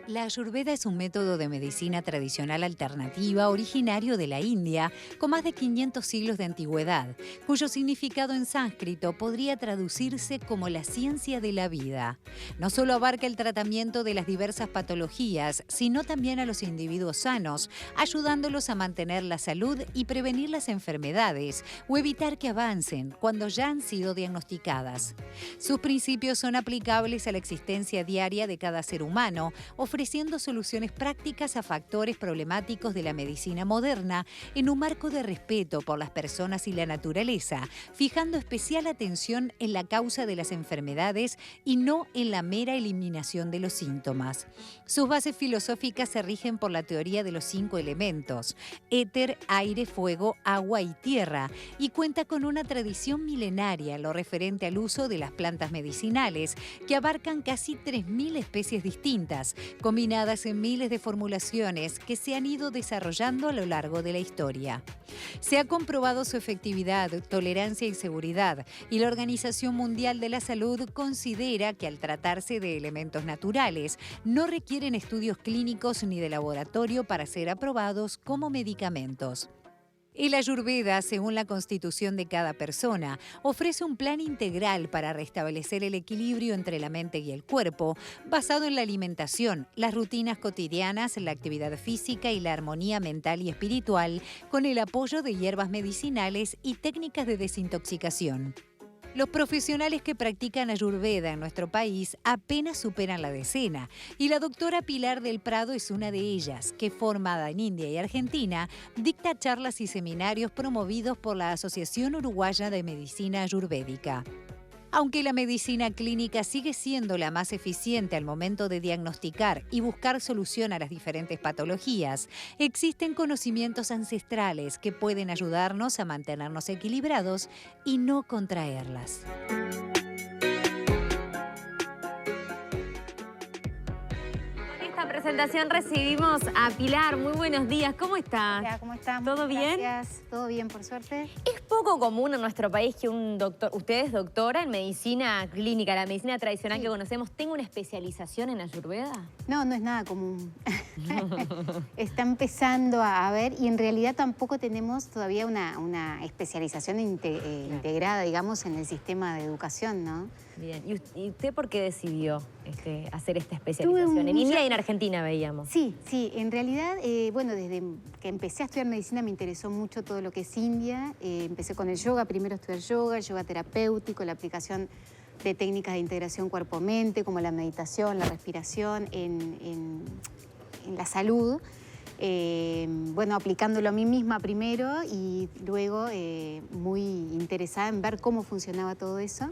La Ayurveda es un método de medicina tradicional alternativa originario de la India, con más de 500 siglos de antigüedad, cuyo significado en sánscrito podría traducirse como la ciencia de la vida. No solo abarca el tratamiento de las diversas patologías, sino también a los individuos sanos, ayudándolos a mantener la salud y prevenir las enfermedades o evitar que avancen cuando ya han sido diagnosticadas. Sus principios son aplicables a la existencia diaria de cada ser humano, ofreciendo soluciones prácticas a factores problemáticos de la medicina moderna en un marco de respeto por las personas y la naturaleza, fijando especial atención en la causa de las enfermedades y no en la mera eliminación de los síntomas. Sus bases filosóficas se rigen por la teoría de los 5 elementos: éter, aire, fuego, agua y tierra, y cuenta con una tradición milenaria en lo referente al uso de las plantas medicinales, que abarcan casi 3.000 especies distintas, combinadas en miles de formulaciones que se han ido desarrollando a lo largo de la historia. Se ha comprobado su efectividad, tolerancia y seguridad, y la Organización Mundial de la Salud considera que al tratarse de elementos naturales, no requieren estudios clínicos ni de laboratorio para ser aprobados como medicamentos. El Ayurveda, según la constitución de cada persona, ofrece un plan integral para restablecer el equilibrio entre la mente y el cuerpo, basado en la alimentación, las rutinas cotidianas, la actividad física y la armonía mental y espiritual, con el apoyo de hierbas medicinales y técnicas de desintoxicación. Los profesionales que practican Ayurveda en nuestro país apenas superan la decena, y la doctora Pilar del Prado es una de ellas, que, formada en India y Argentina, dicta charlas y seminarios promovidos por la Asociación Uruguaya de Medicina Ayurvédica. Aunque la medicina clínica sigue siendo la más eficiente al momento de diagnosticar y buscar solución a las diferentes patologías, existen conocimientos ancestrales que pueden ayudarnos a mantenernos equilibrados y no contraerlas. En esta presentación recibimos a Pilar. Muy buenos días, ¿cómo estás? Hola, ¿cómo están? ¿Todo bien? Gracias. Todo bien, por suerte. Es poco común en nuestro país que un doctor, usted es doctora en medicina clínica, la medicina tradicional Sí. que conocemos, tenga una especialización en Ayurveda. No, no es nada común. Está empezando a ver, y en realidad tampoco tenemos todavía una especialización integrada, digamos, en el sistema de educación, ¿no? Bien, ¿y usted por qué decidió hacer esta especialización? En India y en Argentina veíamos. Sí, en realidad, bueno, desde que empecé a estudiar medicina me interesó mucho todo lo que es India. Empecé con el yoga, primero estudié el yoga terapéutico, la aplicación de técnicas de integración cuerpo-mente, como la meditación, la respiración en la salud. Bueno, aplicándolo a mí misma primero y luego muy interesada en ver cómo funcionaba todo eso.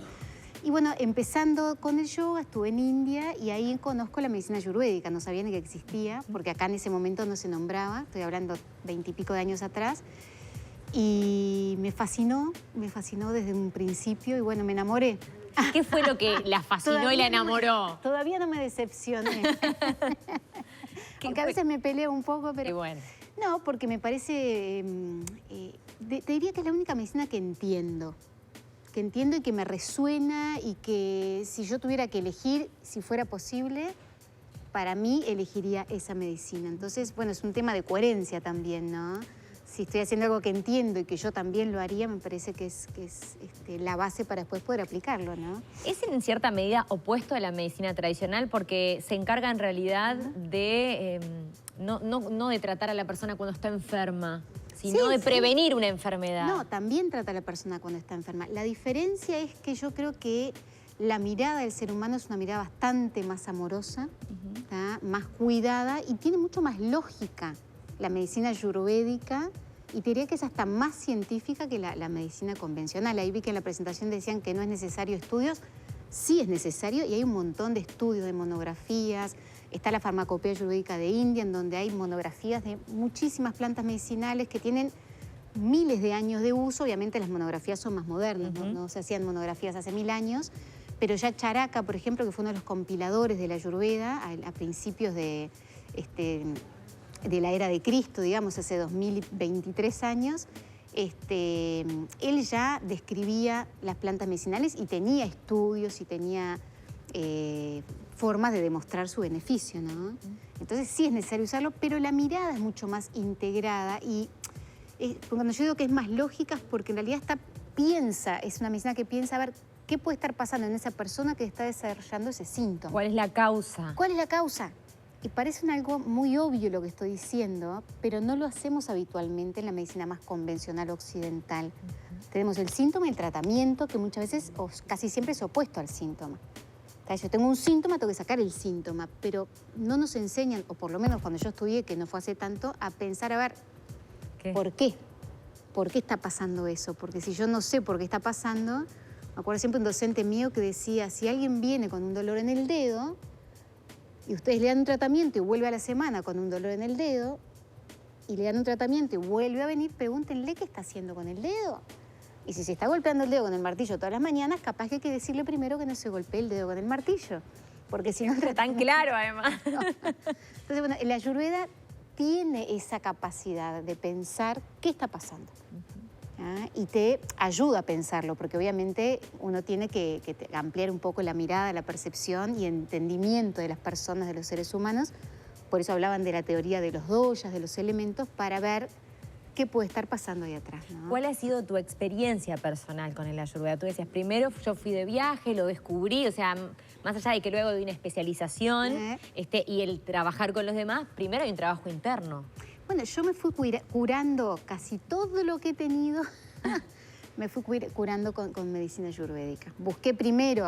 Y bueno, empezando con el yoga, estuve en India y ahí conozco la medicina ayurvédica. No sabía ni que existía, porque acá en ese momento no se nombraba. Estoy hablando 20 y pico de años atrás. Y me fascinó desde un principio y bueno, me enamoré. ¿Qué fue lo que la fascinó y la enamoró? Todavía no me decepcioné. Aunque a veces me peleo un poco, pero... Qué bueno. No, porque me parece... te diría que es la única medicina que entiendo y que me resuena, y que si yo tuviera que elegir, si fuera posible, para mí elegiría esa medicina. Entonces, bueno, es un tema de coherencia también, ¿no? Si estoy haciendo algo que entiendo y que yo también lo haría, me parece que es la base para después poder aplicarlo, ¿no? Es en cierta medida opuesto a la medicina tradicional, porque se encarga en realidad de no de tratar a la persona cuando está enferma, sino de prevenir una enfermedad. No, también trata a la persona cuando está enferma. La diferencia es que yo creo que la mirada del ser humano es una mirada bastante más amorosa, más cuidada, y tiene mucho más lógica la medicina ayurvédica, y te diría que es hasta más científica que la medicina convencional. Ahí vi que en la presentación decían que no es necesario estudios. Sí es necesario, y hay un montón de estudios, de monografías. Está la Farmacopea Ayurvédica de India, en donde hay monografías de muchísimas plantas medicinales que tienen miles de años de uso. Obviamente las monografías son más modernas, no se hacían monografías hace 1000 años, pero ya Charaka, por ejemplo, que fue uno de los compiladores de la Ayurveda a principios de la era de Cristo, digamos, hace 2023 años, él ya describía las plantas medicinales y tenía estudios y tenía formas de demostrar su beneficio, ¿no? Entonces sí es necesario usarlo, pero la mirada es mucho más integrada y cuando yo digo que es más lógica es porque en realidad es una medicina que piensa a ver qué puede estar pasando en esa persona que está desarrollando ese síntoma. ¿Cuál es la causa? ¿Cuál es la causa? Y parece algo muy obvio lo que estoy diciendo, pero no lo hacemos habitualmente en la medicina más convencional occidental. Tenemos el síntoma y el tratamiento, que muchas veces o casi siempre es opuesto al síntoma. Yo tengo un síntoma, tengo que sacar el síntoma, pero no nos enseñan, o por lo menos cuando yo estudié, que no fue hace tanto, a pensar a ver ¿por qué? ¿Por qué está pasando eso? Porque si yo no sé por qué está pasando, me acuerdo siempre un docente mío que decía, si alguien viene con un dolor en el dedo, y ustedes le dan un tratamiento y vuelve a la semana con un dolor en el dedo, y le dan un tratamiento y vuelve a venir, pregúntenle qué está haciendo con el dedo. Y si se está golpeando el dedo con el martillo todas las mañanas, capaz que hay que decirle primero que no se golpee el dedo con el martillo. Porque si no... Tan claro, además. No. Entonces, bueno, la Ayurveda tiene esa capacidad de pensar qué está pasando. Y te ayuda a pensarlo, porque obviamente uno tiene que ampliar un poco la mirada, la percepción y entendimiento de las personas, de los seres humanos. Por eso hablaban de la teoría de los doyas, de los elementos, para ver qué puede estar pasando ahí atrás, ¿no? ¿Cuál ha sido tu experiencia personal con el Ayurveda? Tú decías, primero yo fui de viaje, lo descubrí, o sea, más allá de que luego de una especialización y el trabajar con los demás, primero hay un trabajo interno. Bueno, yo me fui curando casi todo lo que he tenido, me fui curando con medicina ayurvédica. Busqué primero,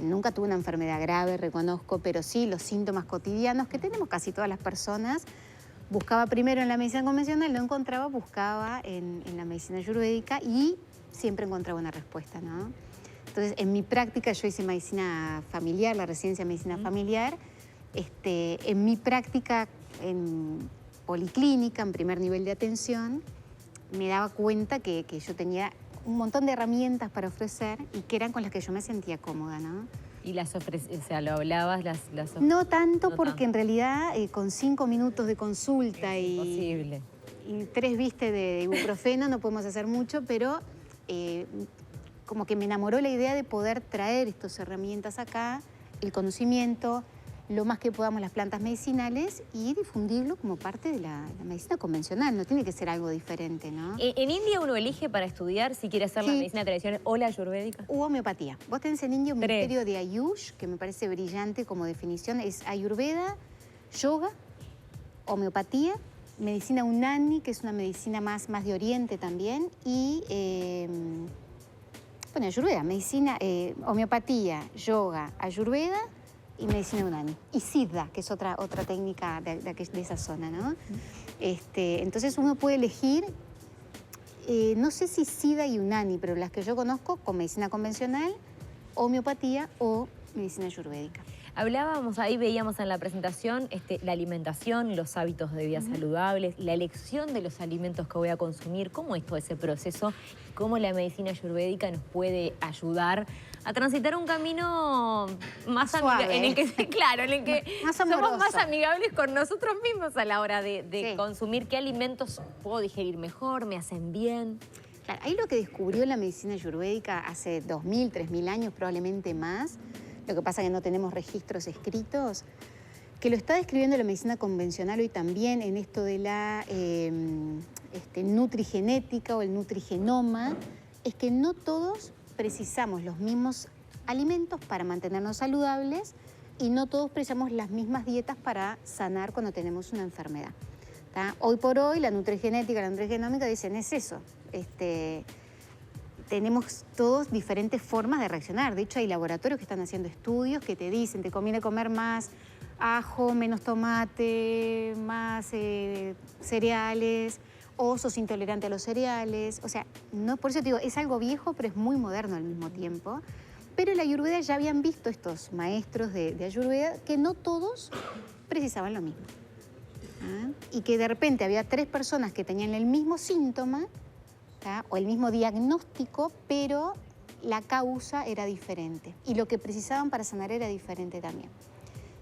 nunca tuve una enfermedad grave, reconozco, pero sí los síntomas cotidianos que tenemos casi todas las personas. Buscaba primero en la medicina convencional, no encontraba, buscaba en la medicina ayurvédica y siempre encontraba una respuesta, ¿no? Entonces, en mi práctica, yo hice medicina familiar, la residencia en medicina familiar. En mi práctica en policlínica, en primer nivel de atención, me daba cuenta que yo tenía un montón de herramientas para ofrecer y que eran con las que yo me sentía cómoda, ¿no? ¿Y las ofrecías, o sea, lo hablabas, No tanto, porque en realidad con 5 minutos de consulta y 3 vistes de ibuprofeno no podemos hacer mucho, pero como que me enamoró la idea de poder traer estas herramientas acá, el conocimiento, lo más que podamos las plantas medicinales y difundirlo como parte de la medicina convencional. No tiene que ser algo diferente, ¿no? ¿En India uno elige para estudiar si quiere hacer la medicina tradicional o la ayurvédica? U homeopatía. Vos tenés en India un ministerio de Ayush, que me parece brillante como definición. Es Ayurveda, Yoga, homeopatía, medicina Unani, que es una medicina más de Oriente también, y bueno, Ayurveda, medicina, homeopatía, Yoga, Ayurveda y medicina Unani. Y Siddha, que es otra técnica de esa zona, ¿no? Entonces uno puede elegir, no sé si Siddha y Unani, pero las que yo conozco con medicina convencional, homeopatía o medicina ayurvédica. Hablábamos, ahí veíamos en la presentación la alimentación, los hábitos de vida saludables, la elección de los alimentos que voy a consumir, cómo es todo ese proceso, cómo la medicina ayurvédica nos puede ayudar a transitar un camino más suave, en el que, claro, en el que somos más amigables con nosotros mismos a la hora de consumir qué alimentos puedo digerir mejor, me hacen bien. Claro, ahí lo que descubrió la medicina ayurvédica hace 2000, 3000 años, probablemente más, lo que pasa es que no tenemos registros escritos, que lo está describiendo la medicina convencional hoy también en esto de la nutrigenética o el nutrigenoma, es que no todos precisamos los mismos alimentos para mantenernos saludables y no todos precisamos las mismas dietas para sanar cuando tenemos una enfermedad. Hoy por hoy la nutrigenética, la nutrigenómica dicen es eso. Tenemos todos diferentes formas de reaccionar. De hecho, hay laboratorios que están haciendo estudios que te dicen te conviene comer más ajo, menos tomate, más cereales, o sos intolerante a los cereales. O sea, no, por eso te digo, es algo viejo, pero es muy moderno al mismo tiempo. Pero en la Ayurveda ya habían visto estos maestros de Ayurveda que no todos precisaban lo mismo. Y que de repente había 3 personas que tenían el mismo síntoma, o el mismo diagnóstico, pero la causa era diferente. Y lo que precisaban para sanar era diferente también.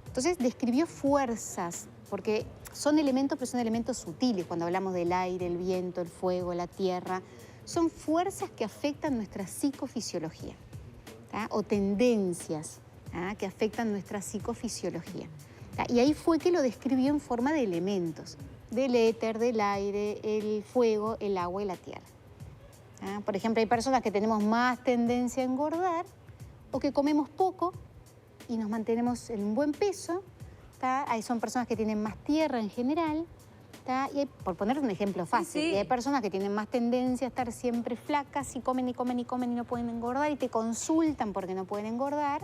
Entonces describió fuerzas, porque son elementos, pero son elementos sutiles. Cuando hablamos del aire, el viento, el fuego, la tierra, son fuerzas que afectan nuestra psicofisiología, o tendencias. que afectan nuestra psicofisiología. Y ahí fue que lo describió en forma de elementos, del éter, del aire, el fuego, el agua y la tierra. Por ejemplo, hay personas que tenemos más tendencia a engordar o que comemos poco y nos mantenemos en un buen peso. Ahí son personas que tienen más tierra en general. Y hay, por poner un ejemplo fácil, Sí. Y hay personas que tienen más tendencia a estar siempre flacas y comen y comen y comen y no pueden engordar y te consultan porque no pueden engordar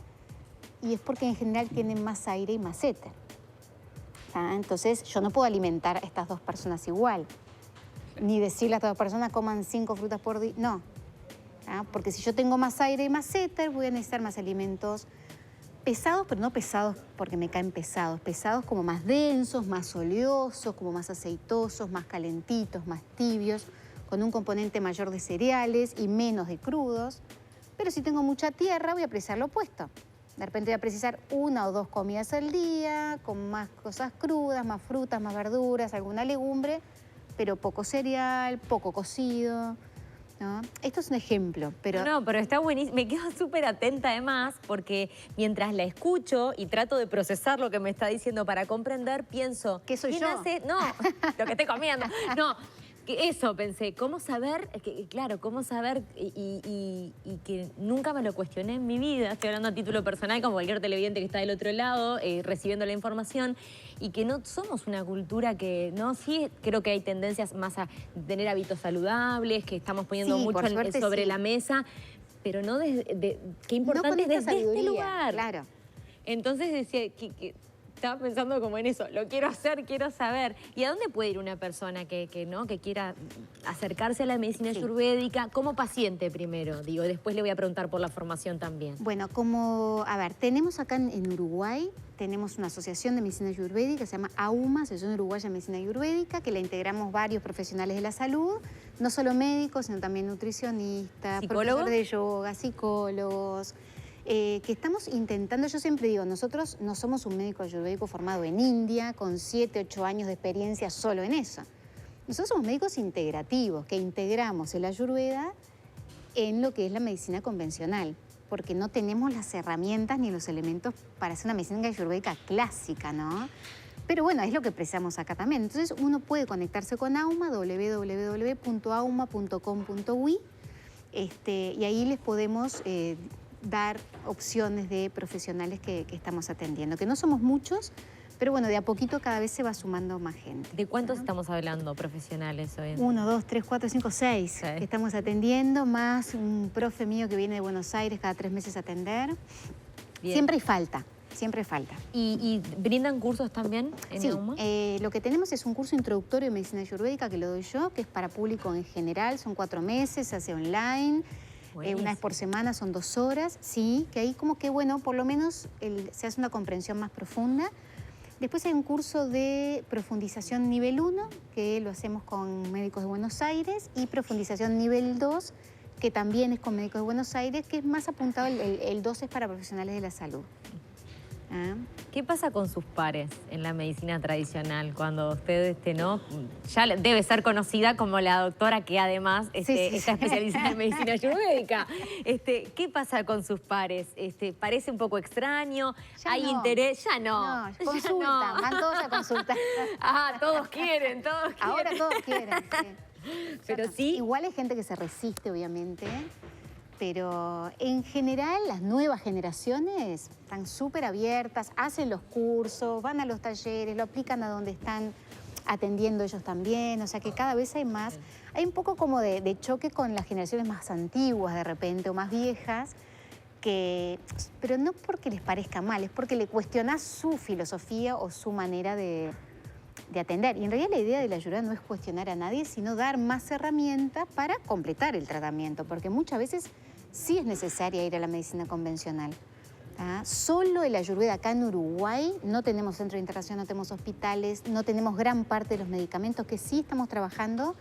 y es porque en general tienen más aire y más éter. Entonces yo no puedo alimentar a estas dos personas igual, ni decirle a estas dos personas coman 5 frutas por día, no. Porque si yo tengo más aire y más éter voy a necesitar más alimentos pesados, pero no pesados porque me caen pesados, pesados como más densos, más oleosos, como más aceitosos, más calentitos, más tibios, con un componente mayor de cereales y menos de crudos. Pero si tengo mucha tierra voy a precisar lo opuesto. De repente voy a precisar 1 o 2 comidas al día, con más cosas crudas, más frutas, más verduras, alguna legumbre, pero poco cereal, poco cocido, ¿no? Esto es un ejemplo, pero... No, pero está buenísimo. Me quedo súper atenta además porque mientras la escucho y trato de procesar lo que me está diciendo para comprender, pienso... ¿Qué soy yo? No, lo que estoy comiendo. No, que eso pensé. ¿Cómo saber? Claro, cómo saber y que nunca me lo cuestioné en mi vida. Estoy hablando a título personal, como cualquier televidente que está del otro lado, recibiendo la información. Y que no somos una cultura que, ¿no? Sí, creo que hay tendencias más a tener hábitos saludables, que estamos poniendo Sí, mucho por suerte, sobre sí. la mesa, pero no desde... Qué No importante con es esta desde este sabiduría, lugar. claro. Entonces decía que estaba pensando como en eso, lo quiero hacer, quiero saber. ¿Y a dónde puede ir una persona que quiera acercarse a la medicina Sí. ayurvédica como paciente primero? Digo, después le voy a preguntar por la formación también. Bueno, tenemos acá en Uruguay, tenemos una asociación de medicina ayurvédica que se llama AUMA, Asociación Uruguaya de Medicina Ayurvédica, que la integramos varios profesionales de la salud, no solo médicos, sino también nutricionistas, ¿Psicólogos? profesores de yoga, psicólogos, que estamos intentando, yo siempre digo, nosotros no somos un médico ayurvédico formado en India, con 7, 8 años de experiencia solo en eso. Nosotros somos médicos integrativos, que integramos el ayurveda en lo que es la medicina convencional, porque no tenemos las herramientas ni los elementos para hacer una medicina ayurvédica clásica, ¿no? Pero bueno, es lo que precisamos acá también. Entonces uno puede conectarse con AUMA, www.auma.com.uy, y ahí les podemos dar opciones de profesionales que estamos atendiendo, que no somos muchos, pero bueno, de a poquito cada vez se va sumando más gente. ¿De cuántos estamos hablando profesionales hoy? 1, 2, 3, 4, 5, 6 que estamos atendiendo, más un profe mío que viene de Buenos Aires cada 3 meses a atender. Bien. Siempre hay falta, siempre hay falta. ¿Y brindan cursos también en Sí, AUMA? lo que tenemos es un curso introductorio de medicina ayurvédica que lo doy yo, que es para público en general, son 4 meses, se hace online. Una vez por semana son 2 horas, sí, que ahí como que, bueno, por lo menos se hace una comprensión más profunda. Después hay un curso de profundización nivel 1, que lo hacemos con médicos de Buenos Aires, y profundización nivel 2, que también es con médicos de Buenos Aires, que es más apuntado, el 2 es para profesionales de la salud. ¿Qué pasa con sus pares en la medicina tradicional cuando usted no? Ya debe ser conocida como la doctora que además Sí. está especializada en medicina ayurvédica. ¿Qué pasa con sus pares? ¿Parece un poco extraño? Ya ¿Hay no. interés? Ya no. No, consultan, van todos a consultar. Todos quieren, todos quieren. Ahora todos quieren, sí. Pero sí. Igual hay gente que se resiste, obviamente, pero en general las nuevas generaciones están súper abiertas, hacen los cursos, van a los talleres, lo aplican a donde están atendiendo ellos también, o sea que cada vez hay más, hay un poco como de choque con las generaciones más antiguas de repente o más viejas, pero no porque les parezca mal, es porque le cuestionás su filosofía o su manera de atender. Y en realidad la idea de la ayurveda no es cuestionar a nadie, sino dar más herramientas para completar el tratamiento, porque muchas veces sí es necesaria ir a la medicina convencional. Solo el ayurveda acá en Uruguay, no tenemos centro de internación, no tenemos hospitales, no tenemos gran parte de los medicamentos, que sí estamos trabajando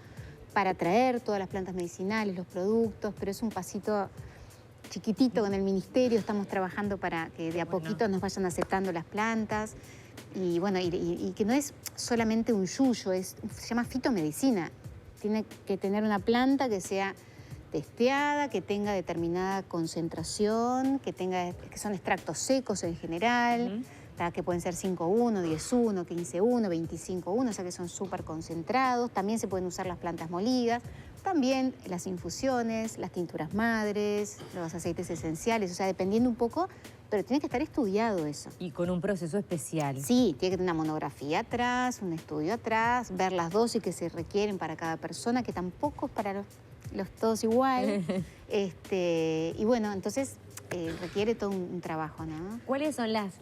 para traer todas las plantas medicinales, los productos, pero es un pasito chiquitito con el ministerio, estamos trabajando para que de a poquito nos vayan aceptando las plantas. Y bueno, y que no es solamente un yuyo, se llama fitomedicina. Tiene que tener una planta que sea testeada, que tenga determinada concentración, que son extractos secos en general, que pueden ser 5,1, 10,1, 15,1, 25,1, o sea que son súper concentrados. También se pueden usar las plantas molidas, también las infusiones, las tinturas madres, los aceites esenciales, o sea, dependiendo un poco, pero tiene que estar estudiado eso. Y con un proceso especial. Sí, tiene que tener una monografía atrás, un estudio atrás, ver las dosis que se requieren para cada persona, que tampoco es para los todos igual. Y bueno, entonces requiere todo un trabajo, ¿no? ¿Cuáles son las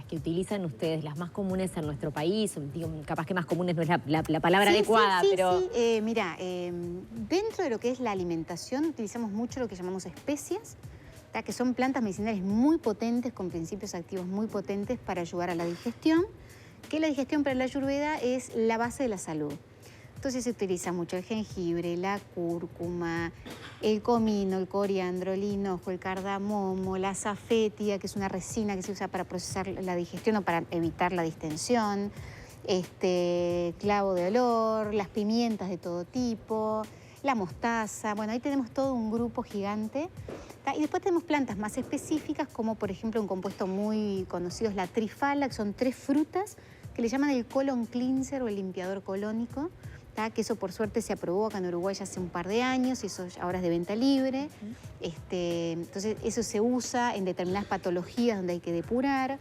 que utilizan ustedes, las más comunes en nuestro país? Digo, capaz que más comunes no es la palabra adecuada, pero... Sí, mira, dentro de lo que es la alimentación utilizamos mucho lo que llamamos especias, que son plantas medicinales muy potentes, con principios activos muy potentes para ayudar a la digestión, que la digestión para la Ayurveda es la base de la salud. Entonces se utiliza mucho el jengibre, la cúrcuma, el comino, el coriandro, el hinojo, el cardamomo, la safetia, que es una resina que se usa para procesar la digestión o para evitar la distensión, clavo de olor, las pimientas de todo tipo, la mostaza. Bueno, ahí tenemos todo un grupo gigante. Y después tenemos plantas más específicas, como por ejemplo un compuesto muy conocido es la trifala, que son 3 frutas que le llaman el colon cleanser o el limpiador colónico, que eso por suerte se aprobó acá en Uruguay ya hace un par de años y eso ahora es de venta libre. Entonces eso se usa en determinadas patologías donde hay que depurar.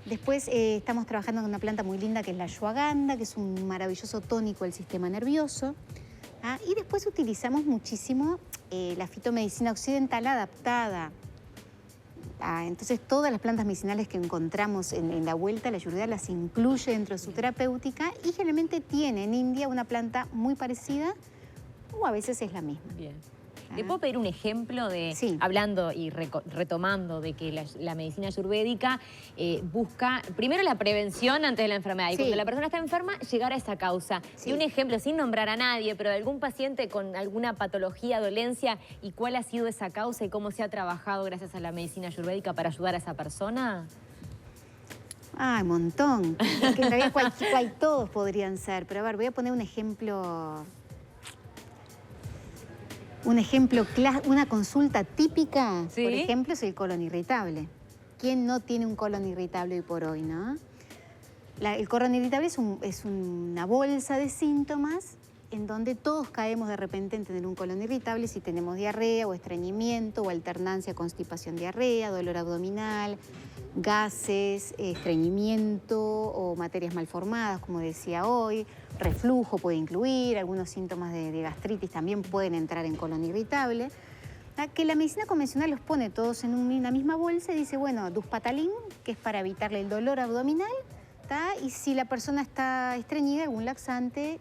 Después estamos trabajando con una planta muy linda que es la ashwagandha, que es un maravilloso tónico del sistema nervioso. Y después utilizamos muchísimo la fitomedicina occidental adaptada. Entonces todas las plantas medicinales que encontramos en la vuelta, la Ayurveda las incluye dentro de su terapéutica y generalmente tiene en India una planta muy parecida o a veces es la misma. Bien. ¿Le puedo pedir un ejemplo de, hablando y retomando de que la medicina ayurvédica busca primero la prevención antes de la enfermedad y cuando la persona está enferma, llegar a esa causa? Y un ejemplo, sin nombrar a nadie, pero de algún paciente con alguna patología, dolencia, y cuál ha sido esa causa y cómo se ha trabajado gracias a la medicina ayurvédica para ayudar a esa persona. Un montón. Es que en realidad todos podrían ser, pero a ver, voy a poner un ejemplo... una consulta típica, por ejemplo, es el colon irritable. ¿Quién no tiene un colon irritable hoy por hoy, no? El colon irritable es una bolsa de síntomas en donde todos caemos de repente en tener un colon irritable si tenemos diarrea o estreñimiento o alternancia constipación-diarrea, dolor abdominal, gases, estreñimiento o materias malformadas, como decía hoy. Reflujo puede incluir, algunos síntomas de gastritis también pueden entrar en colon irritable. Que la medicina convencional los pone todos en una misma bolsa y dice, bueno, Duspatalin, que es para evitarle el dolor abdominal, y si la persona está estreñida, algún laxante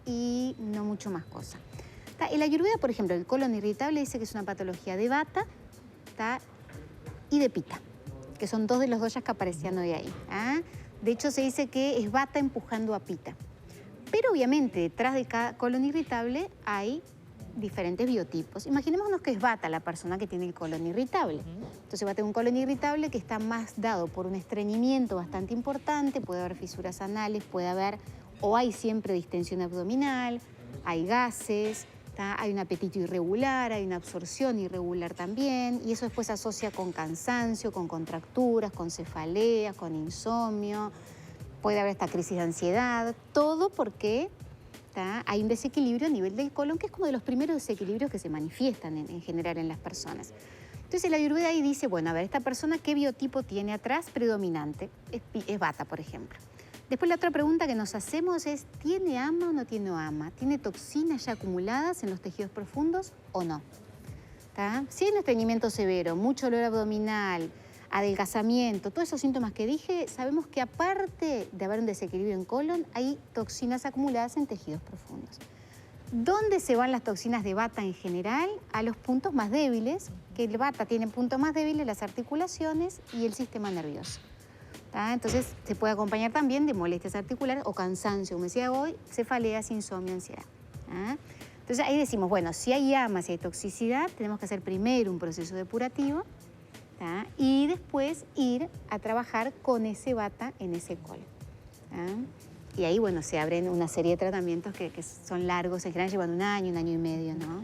y no mucho más cosa. El Ayurveda, por ejemplo, el colon irritable dice que es una patología de Vata y de Pitta, que son 2 de los doyas que aparecían hoy ahí. De hecho, se dice que es Vata empujando a Pitta. Pero obviamente detrás de cada colon irritable hay diferentes biotipos. Imaginémonos que es Vata la persona que tiene el colon irritable. Entonces va a tener un colon irritable que está más dado por un estreñimiento bastante importante, puede haber fisuras anales, puede haber, o hay siempre distensión abdominal, hay gases, hay un apetito irregular, hay una absorción irregular también, y eso después se asocia con cansancio, con contracturas, con cefaleas, con insomnio. Puede haber esta crisis de ansiedad, todo porque hay un desequilibrio a nivel del colon, que es como de los primeros desequilibrios que se manifiestan en general en las personas. Entonces la Ayurveda ahí dice, bueno, a ver, esta persona, ¿qué biotipo tiene atrás predominante? Es Vata, por ejemplo. Después la otra pregunta que nos hacemos es, ¿tiene ama o no tiene ama? ¿Tiene toxinas ya acumuladas en los tejidos profundos o no? Si hay un estreñimiento severo, mucho dolor abdominal, adelgazamiento, todos esos síntomas que dije, sabemos que aparte de haber un desequilibrio en colon, hay toxinas acumuladas en tejidos profundos. ¿Dónde se van las toxinas de Vata en general? A los puntos más débiles, que el Vata tiene puntos más débiles, las articulaciones y el sistema nervioso. Entonces se puede acompañar también de molestias articulares o cansancio, como decía hoy, cefaleas, insomnio, ansiedad. Entonces ahí decimos, bueno, si hay ama, si hay toxicidad, tenemos que hacer primero un proceso depurativo, y después ir a trabajar con ese Vata en ese colon. Y ahí, bueno, se abren una serie de tratamientos que son largos, en general llevan un año y medio, ¿no?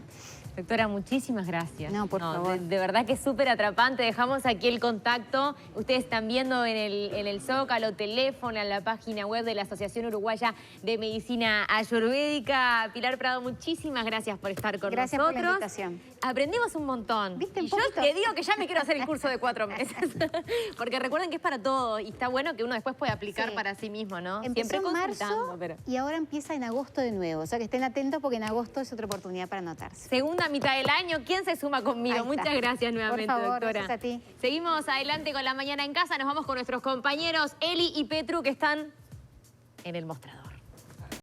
Doctora, muchísimas gracias. No, por favor. De verdad que es súper atrapante. Dejamos aquí el contacto. Ustedes están viendo en el Zócalo, teléfono, en la página web de la Asociación Uruguaya de Medicina Ayurvédica. Pilar Prado, muchísimas gracias por estar con nosotros. Gracias por la invitación. Aprendimos un montón. ¿Viste? Y yo te digo que ya me quiero hacer el curso de 4 meses. Porque recuerden que es para todo y está bueno que uno después pueda aplicar para sí mismo, ¿no? Empezó Siempre en marzo consultando, y ahora empieza en agosto de nuevo. O sea que estén atentos porque en agosto es otra oportunidad para anotarse. Segunda mitad del año, ¿quién se suma conmigo? Ahí está. Muchas gracias nuevamente, Por favor, doctora. gracias a ti. Seguimos adelante con La Mañana en Casa. Nos vamos con nuestros compañeros Eli y Petru que están en el mostrador.